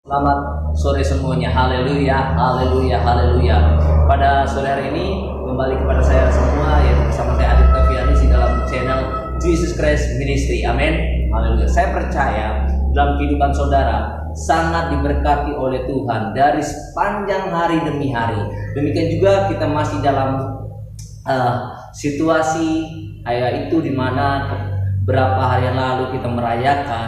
Selamat sore semuanya, haleluya, haleluya, haleluya. Pada sore hari ini kembali kepada saya semua, yaitu bersama saya Adit Tavianis di dalam channel Jesus Christ Ministry, amin, haleluya. Saya percaya dalam kehidupan saudara sangat diberkati oleh Tuhan dari sepanjang hari demi hari. Demikian juga kita masih dalam situasi itu dimana beberapa hari yang lalu kita merayakan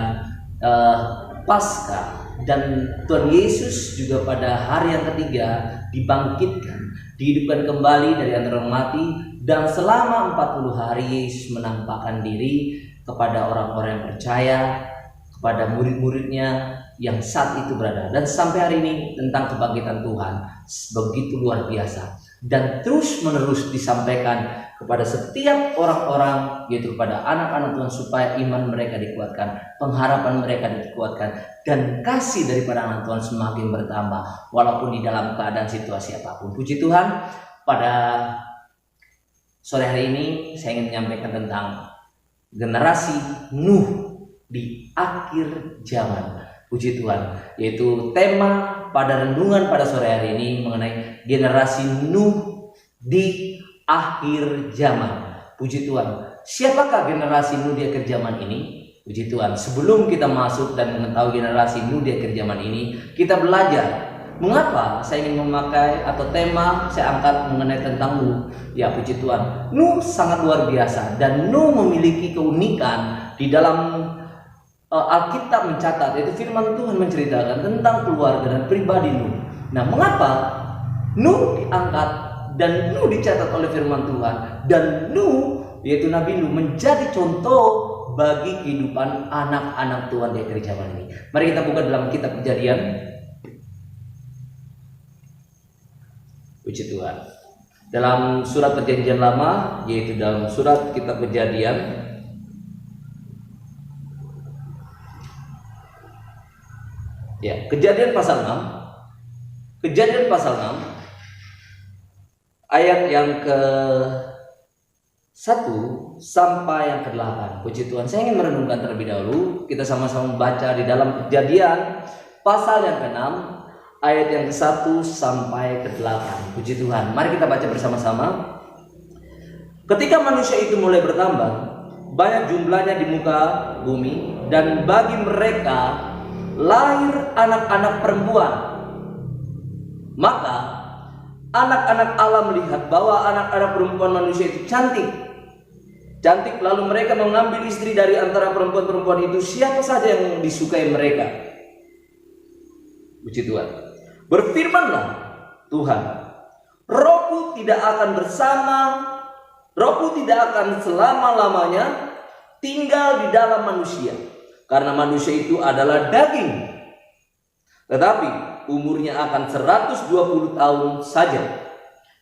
Paskah. Dan Tuhan Yesus juga pada hari yang ketiga dibangkitkan, dihidupkan kembali dari antara orang mati, dan selama 40 hari Yesus menampakkan diri kepada orang-orang yang percaya, kepada murid-muridnya yang saat itu berada. Dan sampai hari ini tentang kebangkitan Tuhan begitu luar biasa dan terus menerus disampaikan kepada setiap orang-orang, yaitu kepada anak-anak Tuhan, supaya iman mereka dikuatkan, pengharapan mereka dikuatkan, dan kasih daripada anak Tuhan semakin bertambah walaupun di dalam keadaan situasi apapun. Puji Tuhan, pada sore hari ini saya ingin menyampaikan tentang generasi Nuh di akhir zaman. Puji Tuhan, yaitu tema pada renungan pada sore hari ini mengenai generasi Nuh di akhir zaman. Puji Tuhan. Siapakah generasi Nuh di akhir zaman ini? Puji Tuhan. Sebelum kita masuk dan mengetahui generasi Nuh di akhir zaman ini, kita belajar mengapa saya ingin memakai atau tema saya angkat mengenai tentang Nuh. Ya, puji Tuhan. Nuh sangat luar biasa dan Nuh memiliki keunikan di dalam Alkitab mencatat, yaitu firman Tuhan menceritakan tentang keluarga dan pribadi Nuh. Nah, mengapa Nuh diangkat dan Nuh dicatat oleh firman Tuhan, dan Nuh yaitu Nabi Nuh menjadi contoh bagi kehidupan anak-anak Tuhan di akhir zaman ini? Mari kita buka dalam kitab Kejadian. Puji Tuhan. Dalam surat Perjanjian Lama, yaitu dalam surat kitab Kejadian ya, Kejadian pasal 6. Kejadian pasal 6 ayat yang ke-1 sampai yang ke-8. Puji Tuhan, saya ingin merenungkan terlebih dahulu. Kita sama-sama membaca di dalam Kejadian pasal yang ke-6 ayat yang ke-1 sampai ke-8. Puji Tuhan, mari kita baca bersama-sama. Ketika manusia itu mulai bertambah banyak jumlahnya di muka bumi, dan bagi mereka lahir anak-anak perempuan, maka anak-anak Allah melihat bahwa anak-anak perempuan manusia itu cantik, lalu mereka mengambil istri dari antara perempuan-perempuan itu siapa saja yang disukai mereka. Puji Tuhan. Berfirmanlah Tuhan, Rohku tidak akan selama-lamanya tinggal di dalam manusia, karena manusia itu adalah daging, tetapi umurnya akan 120 tahun saja.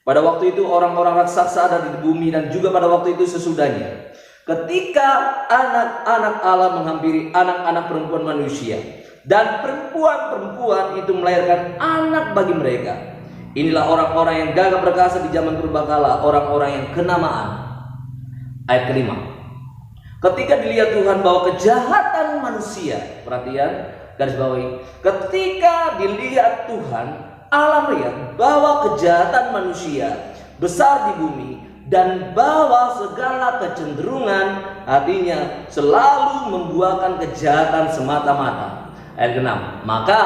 Pada waktu itu orang-orang raksasa ada di bumi, dan juga pada waktu itu sesudahnya, ketika anak-anak Allah menghampiri anak-anak perempuan manusia, dan perempuan-perempuan itu melahirkan anak bagi mereka. Inilah orang-orang yang gagah perkasa di zaman purbakala, orang-orang yang kenamaan. Ayat kelima. Ketika dilihat Tuhan bahwa kejahatan manusia, perhatian, garis bawahi, ketika dilihat Tuhan, Allah melihat bahwa kejahatan manusia besar di bumi, dan bahwa segala kecenderungan hatinya selalu membuahkan kejahatan semata-mata. Ayat ke-6. Maka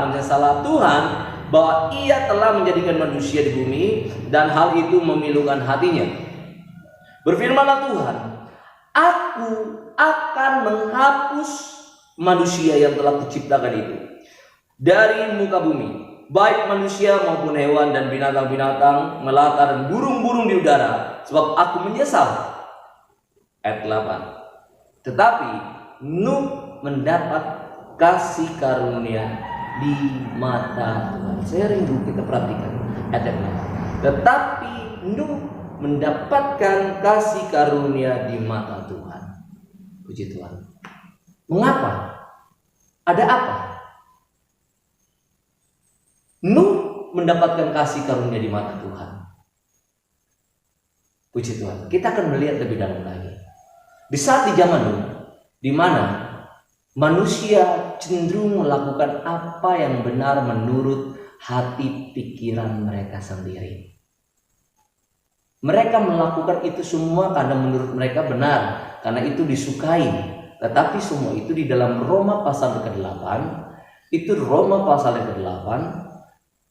menyesallah Tuhan bahwa ia telah menjadikan manusia di bumi, dan hal itu memilukan hatinya. Berfirmanlah Tuhan, Aku akan menghapus manusia yang telah kuciptakan itu dari muka bumi, baik manusia maupun hewan dan binatang-binatang melata dan burung-burung di udara, sebab aku menyesal. Ayat 8. Tetapi Nuh mendapat kasih karunia di mata Tuhan. Saya rindu kita perhatikan ayat 8. Tetapi Nuh mendapatkan kasih karunia di mata Tuhan. Puji Tuhan. Mengapa? Ada apa? Nuh mendapatkan kasih karunia di mata Tuhan. Puji Tuhan. Kita akan melihat lebih dalam lagi. Di saat di zaman Nuh, di mana Manusia cenderung melakukan apa yang benar menurut hati pikiran mereka sendiri. Mereka melakukan itu semua karena menurut mereka benar, karena itu disukai. Tetapi semua itu di dalam Roma pasal ke-8, itu Roma pasal ke-8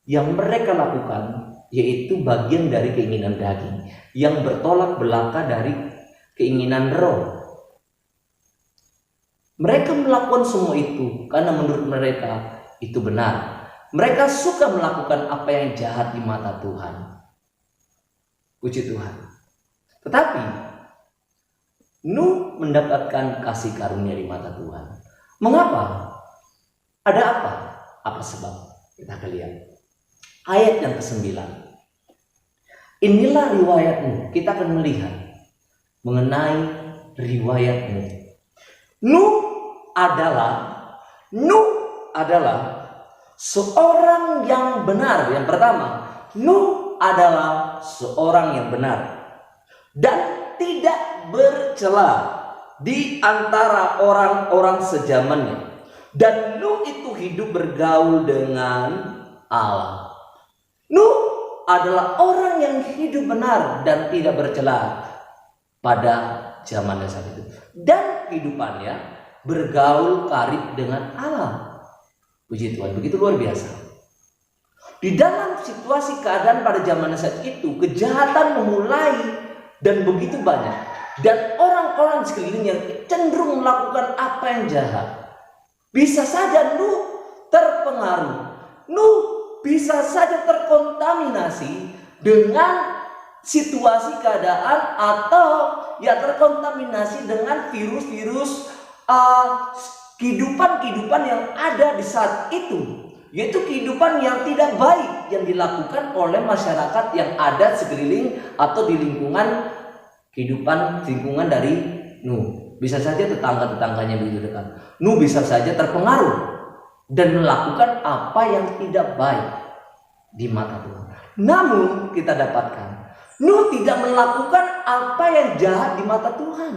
yang mereka lakukan yaitu bagian dari keinginan daging yang bertolak belakang dari keinginan roh. Mereka melakukan semua itu karena menurut mereka itu benar. Mereka suka melakukan apa yang jahat di mata Tuhan. Puji Tuhan. Tetapi Nuh mendapatkan kasih karunia di mata Tuhan. Mengapa? Ada apa? Apa sebab? Kita akan lihat ayat yang ke-9. Inilah riwayatmu. Kita akan melihat mengenai riwayatmu. Nuh adalah seorang yang benar. Yang pertama, Nuh adalah seorang yang benar dan tidak bercela di antara orang-orang sezamannya. Dan Nuh itu hidup bergaul dengan Allah. Nuh adalah orang yang hidup benar dan tidak bercela pada zamannya saat itu. Dan kehidupannya bergaul karib dengan Allah. Puji Tuhan, begitu luar biasa. Di dalam situasi keadaan pada zaman saat itu, kejahatan memulai dan begitu banyak. Dan orang-orang sekelilingnya cenderung melakukan apa yang jahat. Bisa saja Nuh terpengaruh. Nuh bisa saja terkontaminasi dengan situasi keadaan atau ya terkontaminasi dengan virus-virus kehidupan yang ada di saat itu, yaitu kehidupan yang tidak baik yang dilakukan oleh masyarakat yang ada sekeliling atau di lingkungan lingkungan dari Nuh. Bisa saja tetangga-tetangganya begitu dekat. Nuh bisa saja terpengaruh dan melakukan apa yang tidak baik di mata Tuhan. Namun kita dapatkan Nuh tidak melakukan apa yang jahat di mata Tuhan.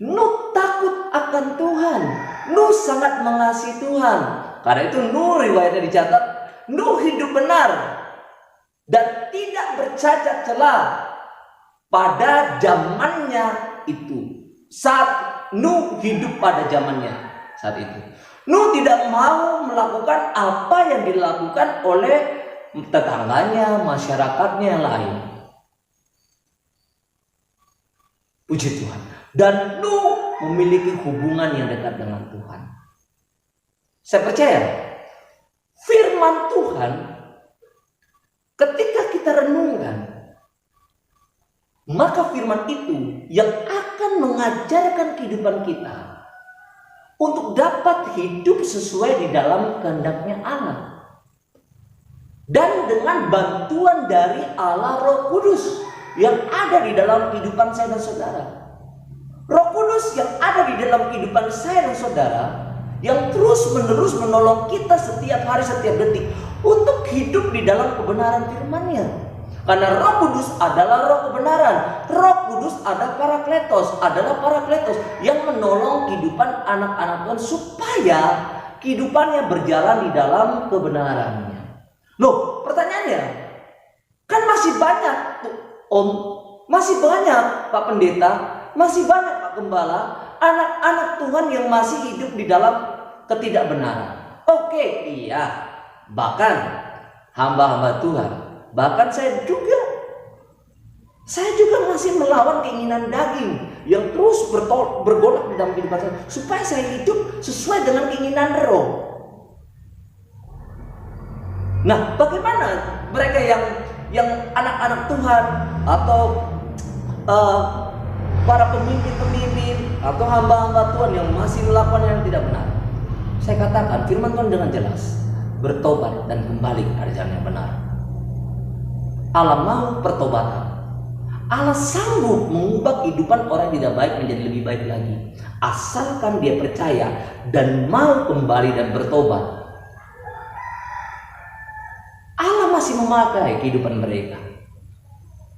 Nuh takut akan Tuhan. Nuh sangat mengasihi Tuhan. Karena itu Nuh riwayatnya dicatat, Nuh hidup benar dan tidak bercacat celah pada zamannya itu. Saat Nuh hidup pada zamannya saat itu, Nuh tidak mau melakukan apa yang dilakukan oleh tetangganya, masyarakatnya yang lain. Puji Tuhan. Dan Nuh memiliki hubungan yang dekat dengan Tuhan. Saya percaya firman Tuhan ketika kita renungkan, maka firman itu yang akan mengajarkan kehidupan kita untuk dapat hidup sesuai di dalam kehendaknya Allah. Dan dengan bantuan dari Allah Roh Kudus yang ada di dalam kehidupan saya dan saudara. Roh Kudus yang ada di dalam kehidupan saya dan saudara, yang terus-menerus menolong kita setiap hari, setiap detik untuk hidup di dalam kebenaran firman-Nya. Karena Roh Kudus adalah Roh kebenaran. Roh Kudus adalah Parakletos yang menolong kehidupan anak-anak Tuhan supaya kehidupannya berjalan di dalam kebenarannya. Loh, pertanyaannya, kan masih banyak tuh, Om, masih banyak Pak Pendeta, masih banyak Pak Gembala, anak-anak Tuhan yang masih hidup di dalam ketidakbenaran. Oke, iya. Bahkan hamba-hamba Tuhan, bahkan saya juga masih melawan keinginan daging yang terus bergolak di dalam kehidupan saya, supaya saya hidup sesuai dengan keinginan roh. Nah, bagaimana mereka yang anak-anak Tuhan atau para pemimpin-pemimpin atau hamba-hamba Tuhan yang masih melakukan yang tidak benar? Saya katakan firman Tuhan dengan jelas, bertobat dan kembali kepada jalan yang benar. Allah mau pertobatan. Allah sanggup mengubah kehidupan orang yang tidak baik menjadi lebih baik lagi, asalkan dia percaya dan mau kembali dan bertobat. Allah masih memakai kehidupan mereka.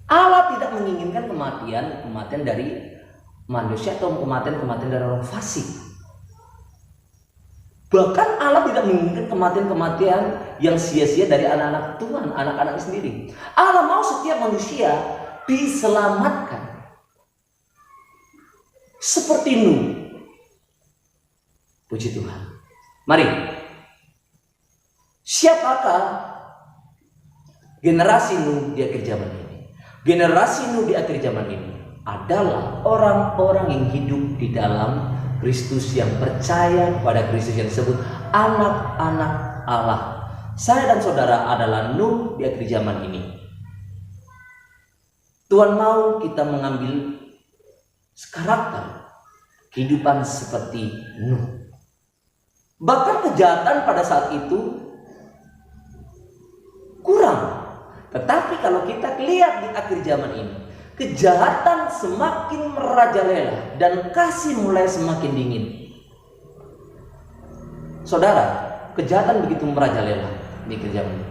Allah tidak menginginkan kematian dari manusia atau kematian dari orang fasik. Bahkan Allah tidak menginginkan kematian-kematian yang sia-sia dari anak-anak Tuhan, anak-anak sendiri. Allah mau setiap manusia diselamatkan. Seperti Nuh. Puji Tuhan. Mari. Siapakah generasi Nuh di akhir zaman ini? Generasi Nuh di akhir zaman ini adalah orang-orang yang hidup di dalam Kristus, yang percaya pada Kristus, yang disebut anak-anak Allah. Saya dan saudara adalah Nuh di akhir zaman ini. Tuhan mau kita mengambil karakter kehidupan seperti Nuh. Bahkan kejahatan pada saat itu kurang. Tetapi kalau kita lihat di akhir zaman ini, kejahatan semakin merajalela dan kasih mulai semakin dingin. Saudara, kejahatan begitu merajalela di akhir zaman ini.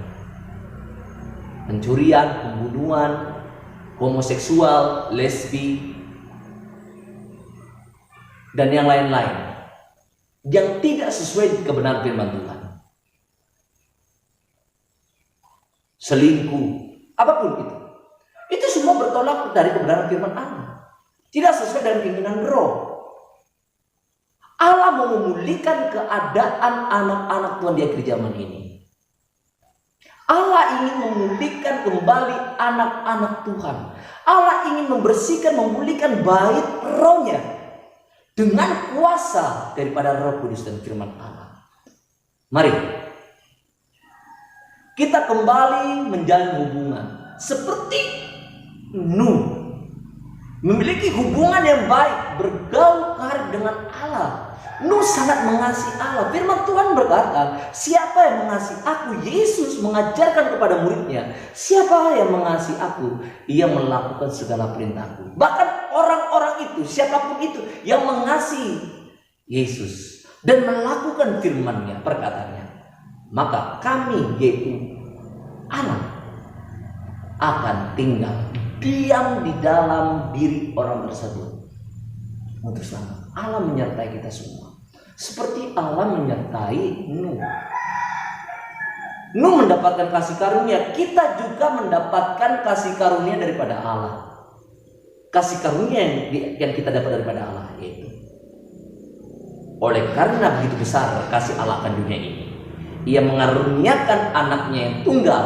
Pencurian, pembunuhan, homoseksual, lesbi, dan yang lain-lain yang tidak sesuai kebenaran firman Tuhan. Selingkuh, apapun itu semua bertolak dari kebenaran firman Allah, tidak sesuai dengan keinginan roh. Allah mau memulihkan keadaan anak-anak Tuhan di akhir zaman ini. Allah ingin memulihkan kembali anak-anak Tuhan. Allah ingin membersihkan, memulihkan bait rohnya dengan kuasa daripada Roh Kudus dan firman Allah. Mari kita kembali menjalin hubungan seperti Nuh, memiliki hubungan yang baik, bergaul karib dengan Allah. Nuh sangat mengasihi Allah. Firman Tuhan berkata, siapa yang mengasihi aku? Yesus mengajarkan kepada muridnya, siapa yang mengasihi aku? Ia melakukan segala perintahku. Bahkan orang-orang itu, siapapun itu yang mengasihi Yesus dan melakukan firman-Nya, perkataannya, maka kami, yaitu anak, akan tinggal diam di dalam diri orang tersebut untuk selamat. Allah menyertai kita semua, seperti Allah menyertai Nuh. Nuh mendapatkan kasih karunia, kita juga mendapatkan kasih karunia daripada Allah. Kasih karunia yang kita dapat daripada Allah, yaitu oleh karena begitu besar kasih Allah akan dunia ini, Ia mengaruniakan anaknya yang tunggal,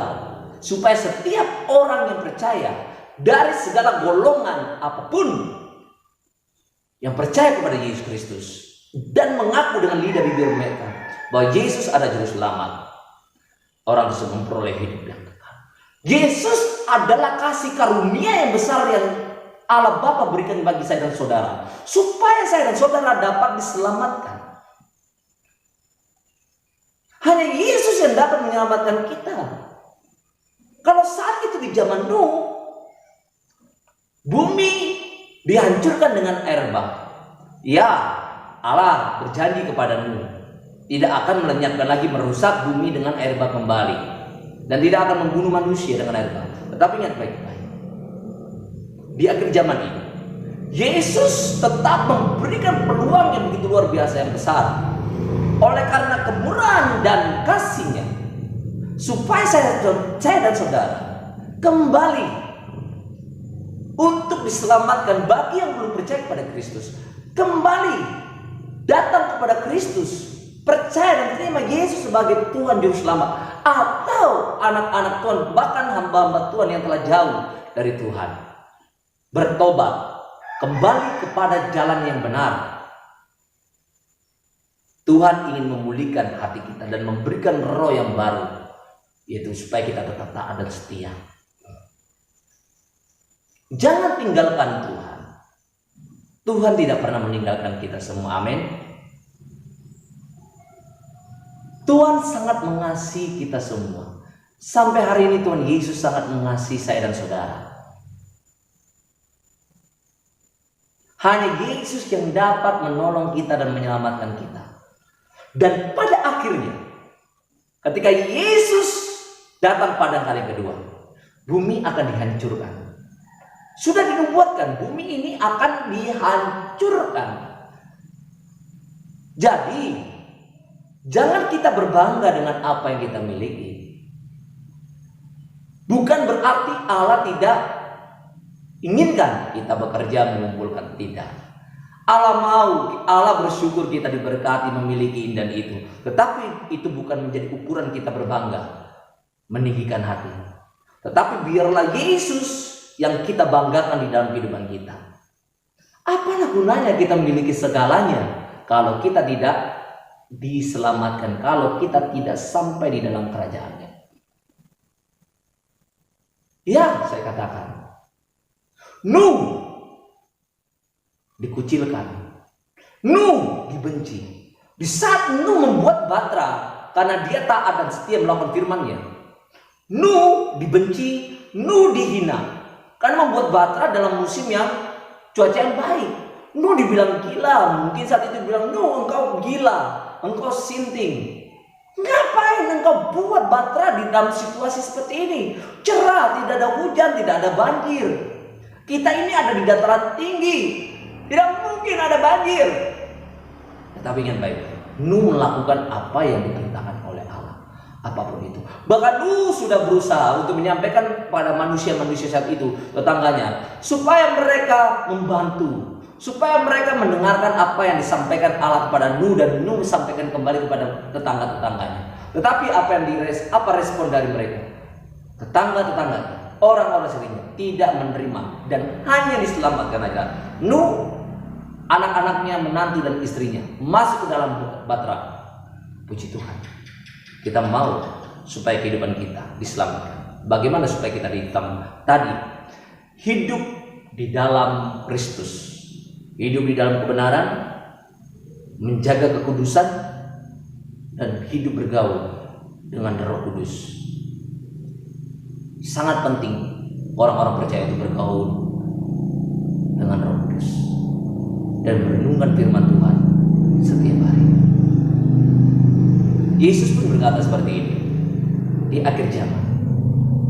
supaya setiap orang yang percaya dari segala golongan apapun, yang percaya kepada Yesus Kristus dan mengaku dengan lidah bibir mereka bahwa Yesus adalah juru selamat, orang tersebut memperoleh hidup yang kekal. Yesus adalah kasih karunia yang besar yang Allah Bapa berikan bagi saya dan saudara, supaya saya dan saudara dapat diselamatkan. Hanya Yesus yang dapat menyelamatkan kita. Kalau saat itu di zaman Nuh, bumi dihancurkan dengan air bah. Ya, Allah berjanji kepada Nuh, tidak akan melenyapkan lagi, merusak bumi dengan air bah kembali, dan tidak akan membunuh manusia dengan air bah. Tetapi ingat baik-baik, di akhir zaman ini Yesus tetap memberikan peluang yang begitu luar biasa, yang besar, oleh karena kemurahan dan kasih-Nya, supaya saya dan saudara kembali untuk diselamatkan. Bagi yang belum percaya kepada Kristus, kembali datang kepada Kristus, percaya dan terima Yesus sebagai Tuhan Juru Selamat. Atau anak-anak Tuhan, bahkan hamba-hamba Tuhan yang telah jauh dari Tuhan, bertobat, kembali kepada jalan yang benar. Tuhan ingin memulihkan hati kita dan memberikan roh yang baru, yaitu supaya kita tetap taat dan setia. Jangan tinggalkan Tuhan. Tuhan tidak pernah meninggalkan kita semua. Amin. Tuhan sangat mengasihi kita semua. Sampai hari ini Tuhan Yesus sangat mengasihi saya dan saudara. Hanya Yesus yang dapat menolong kita dan menyelamatkan kita. Dan pada akhirnya, ketika Yesus datang pada kali kedua, bumi akan dihancurkan. Sudah dinubuatkan, bumi ini akan dihancurkan. Jadi Jangan kita berbangga dengan apa yang kita miliki. Bukan berarti Allah tidak inginkan kita bekerja mengumpulkan, tidak. Allah mau, Allah bersyukur kita diberkati memiliki ini dan itu. Tetapi itu bukan menjadi ukuran kita berbangga, meninggikan hati. Tetapi biarlah Yesus yang kita banggakan di dalam kehidupan kita. Apalah gunanya kita memiliki segalanya kalau kita tidak diselamatkan, kalau kita tidak sampai di dalam kerajaannya. Ya, saya katakan, Nuh dikucilkan, Nuh dibenci. Di saat Nuh membuat batra karena dia taat dan setia melakukan firman-Nya, Nuh dibenci, Nuh dihina karena membuat batra dalam musim yang cuaca yang baik. Nuh dibilang gila, mungkin saat itu bilang, Nuh engkau gila, engkau sinting. Ngapain engkau buat batra di dalam situasi seperti ini? Cerah, tidak ada hujan, tidak ada banjir. Kita ini ada di dataran tinggi, tidak mungkin ada banjir. Tetapi ingat baik, Nuh melakukan apa yang diperintahkan oleh Allah, apapun itu. Bahkan Nuh sudah berusaha untuk menyampaikan pada manusia-manusia saat itu, tetangganya, supaya mereka membantu, supaya mereka mendengarkan apa yang disampaikan Allah kepada Nuh, dan Nuh sampaikan kembali kepada tetangga-tetangganya. Tetapi apa respon dari mereka? Tetangga-tetangganya, orang-orang sekelilingnya tidak menerima dan hanya diselamatkan aja. Nuh, anak-anaknya, menantu dan istrinya masuk ke dalam batra. Puji Tuhan. Kita mau supaya kehidupan kita diselamatkan. Bagaimana supaya kita tadi hidup di dalam Kristus, hidup di dalam kebenaran, menjaga kekudusan, dan hidup bergaul dengan Roh Kudus. Sangat penting orang-orang percaya itu bergaul dengan Roh Kudus dan merenungkan firman Tuhan setiap hari. Yesus pun berkata seperti ini di akhir zaman.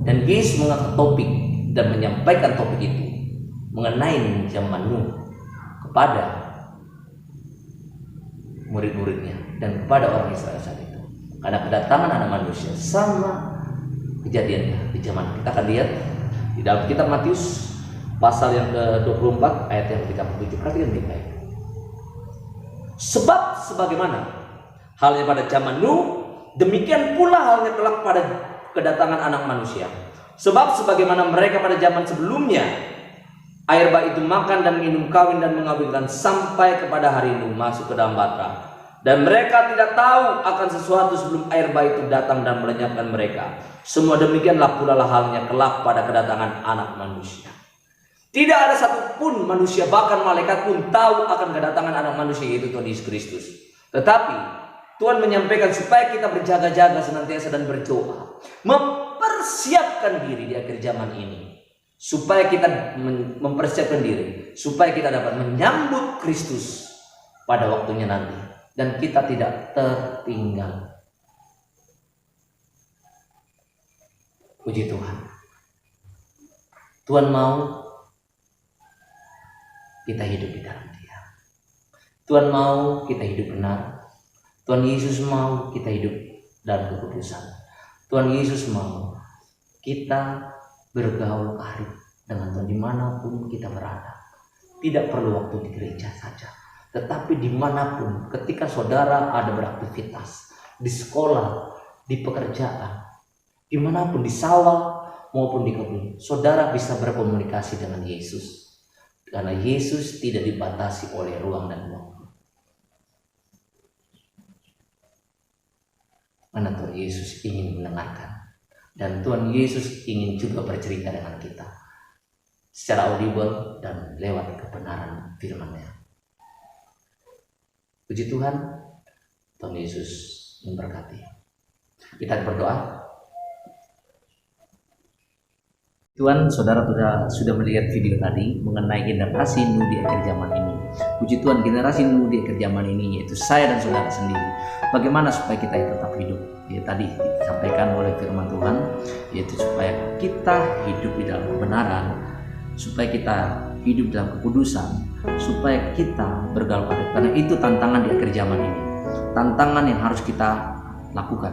Dan Yesus mengangkat topik dan menyampaikan topik itu mengenai zaman Nuh kepada murid-muridnya dan kepada orang Israel saat itu. Karena kedatangan anak manusia sama kejadiannya di zaman. Kita akan lihat di dalam kitab Matius pasal yang ke-24 ayat yang ke-37. Perhatikan baik-baik. Sebab sebagaimana halnya pada zaman Nuh, demikian pula halnya kelak pada kedatangan anak manusia. Sebab sebagaimana mereka pada zaman sebelumnya, air bah itu makan dan minum, kawin dan mengawinkan, sampai kepada hari Nuh masuk ke dalam batra. Dan mereka tidak tahu akan sesuatu sebelum air bah itu datang dan melenyapkan mereka. Semua demikianlah pula halnya kelak pada kedatangan anak manusia. Tidak ada satupun manusia, bahkan malaikat pun tahu akan kedatangan anak manusia, yaitu Tuhan Yesus Kristus. Tetapi Tuhan menyampaikan supaya kita berjaga-jaga senantiasa dan berdoa, mempersiapkan diri di akhir zaman ini, supaya kita mempersiapkan diri, supaya kita dapat menyambut Kristus pada waktunya nanti, dan kita tidak tertinggal. Puji Tuhan. Tuhan mau kita hidup di dalam Dia. Tuhan mau kita hidup benar. Tuhan Yesus mau kita hidup dalam kekudusan. Tuhan Yesus mau kita bergaul karib dengan Tuhan dimanapun kita berada. Tidak perlu waktu di gereja saja, tetapi dimanapun, ketika saudara ada beraktivitas, di sekolah, di pekerjaan, dimanapun, di sawah maupun di kebun, saudara bisa berkomunikasi dengan Yesus. Karena Yesus tidak dibatasi oleh ruang dan waktu. Karena Tuhan Yesus ingin mendengarkan, dan Tuhan Yesus ingin juga bercerita dengan kita secara audible dan lewat kebenaran firman-Nya. Puji Tuhan, Tuhan Yesus memberkati. Kita berdoa. Tuhan, saudara sudah melihat video tadi mengenai generasi Nuh di akhir zaman ini. Puji Tuhan, generasi Nuh di akhir zaman ini yaitu saya dan saudara sendiri. Bagaimana supaya kita tetap hidup? Ya, tadi disampaikan oleh firman Tuhan, yaitu supaya kita hidup di dalam kebenaran, supaya kita hidup dalam kekudusan, supaya kita bergaul karib. Karena itu tantangan di akhir zaman ini. tantangan yang harus kita lakukan.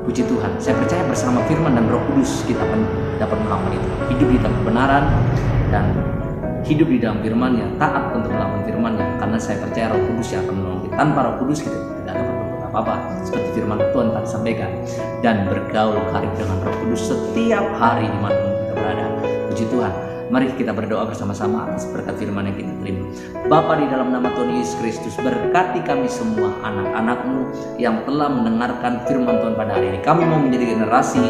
Puji Tuhan, saya percaya bersama firman dan Roh Kudus kita akan dapat melakukan itu. Hidup di dalam kebenaran dan hidup di dalam firman-Nya, taat untuk melakukan firman-Nya, karena saya percaya Roh Kudus yang akan menolong kita. Tanpa Roh Kudus kita tidak dapat berbuat apa-apa, seperti firman Tuhan tadi sampaikan. Dan bergaul karib dengan Roh Kudus setiap hari di mana kita berada. Puji Tuhan. Mari kita berdoa bersama-sama atas berkat firman yang kita terima. Bapa, di dalam nama Tuhan Yesus Kristus, berkati kami semua anak-anak-Mu yang telah mendengarkan firman Tuhan pada hari ini. Kami mau menjadi generasi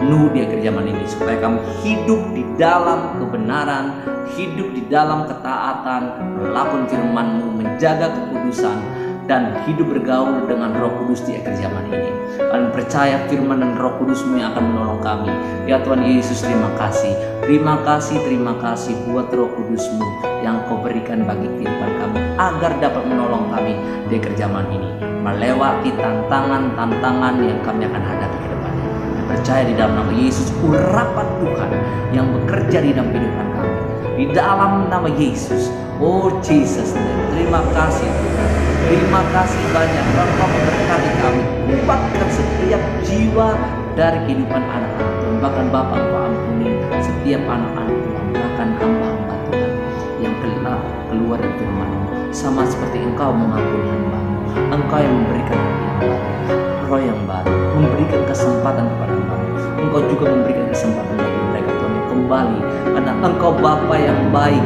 Nuh di akhir zaman ini, supaya kami hidup di dalam kebenaran, hidup di dalam ketaatan, melakukan firman-Mu, menjaga kekudusan, dan hidup bergaul dengan Roh Kudus di akhir zaman ini. Kami percaya firman dan Roh Kudus-Mu yang akan menolong kami. Ya Tuhan Yesus, terima kasih. Terima kasih buat Roh Kudus-Mu yang Kau berikan bagi kehidupan kami, agar dapat menolong kami di akhir zaman ini, melewati tantangan-tantangan yang kami akan hadapi ke depannya. Percaya di dalam nama Yesus, urapan Tuhan yang bekerja di dalam kehidupan kami. Di dalam nama Yesus, oh Jesus, terima kasih Tuhan. Terima kasih banyak Bapa, memberkati kami, kuatkan setiap jiwa dari kehidupan anak-anak Tuhan. Bahkan Bapa, Engkau ampuni setiap anak-anak Tuhan, bahkan hamba-hamba Tuhan yang keluar dari firman-Mu, sama seperti Engkau mengampuni hamba-Mu. Engkau yang memberikan hati yang baru, roh yang baru, memberikan kesempatan kepada hamba-Mu. Engkau juga memberikan kesempatan bagi mereka Tuhan yang kembali, karena Engkau Bapa yang baik,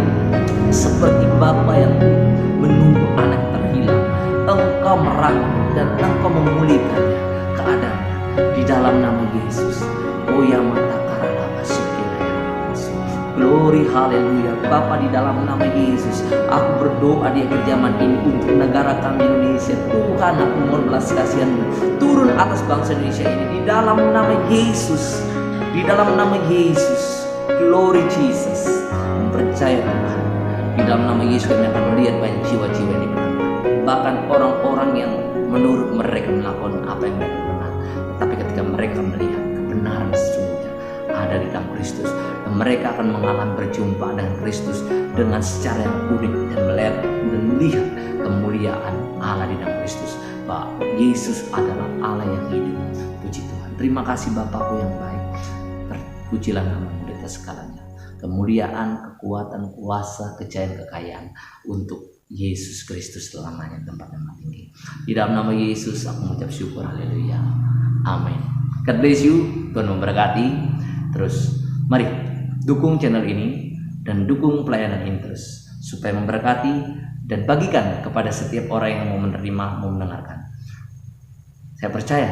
seperti Bapa yang menunggu anak terhilang. Engkau merangkul dan Engkau memulihkan keadaannya di dalam nama Yesus. Oh ya mata karalaba sikiraya. Glory haleluya. Bapa, di dalam nama Yesus, aku berdoa di akhir zaman ini untuk negara kami Indonesia. Tuhan, aku mohon belas kasihan-Mu turun atas bangsa Indonesia ini di dalam nama Yesus. Di dalam nama Yesus. Glory Jesus. Percaya Tuhan, di dalam nama Yesus kami akan melihat banyak jiwa-jiwa yang diberkati. Bahkan orang-orang yang menurut mereka melakukan apa yang mereka benar, tetapi ketika mereka melihat kebenaran sesungguhnya ada di dalam Kristus, dan mereka akan mengalami berjumpa dengan Kristus dengan secara yang unik dan melihat kemuliaan Allah di dalam Kristus. Bahwa Yesus adalah Allah yang hidup. Puji Tuhan. Terima kasih Bapakku yang baik. Terpujilah nama-Mu di atas segalanya. Kemuliaan, kekuatan, kuasa, kejayaan, kekayaan untuk Yesus Kristus selamanya, tempat yang tinggi. Di dalam nama Yesus aku mengucap syukur, haleluya, amin. God bless you, Tuhan memberkati. Terus mari dukung channel ini dan dukung pelayanan ini terus, supaya memberkati dan bagikan kepada setiap orang yang mau menerima, mau mendengarkan. Saya percaya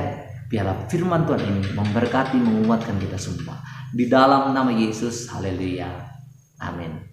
biarlah firman Tuhan ini memberkati, menguatkan kita semua. Di dalam nama Yesus, haleluya, amin.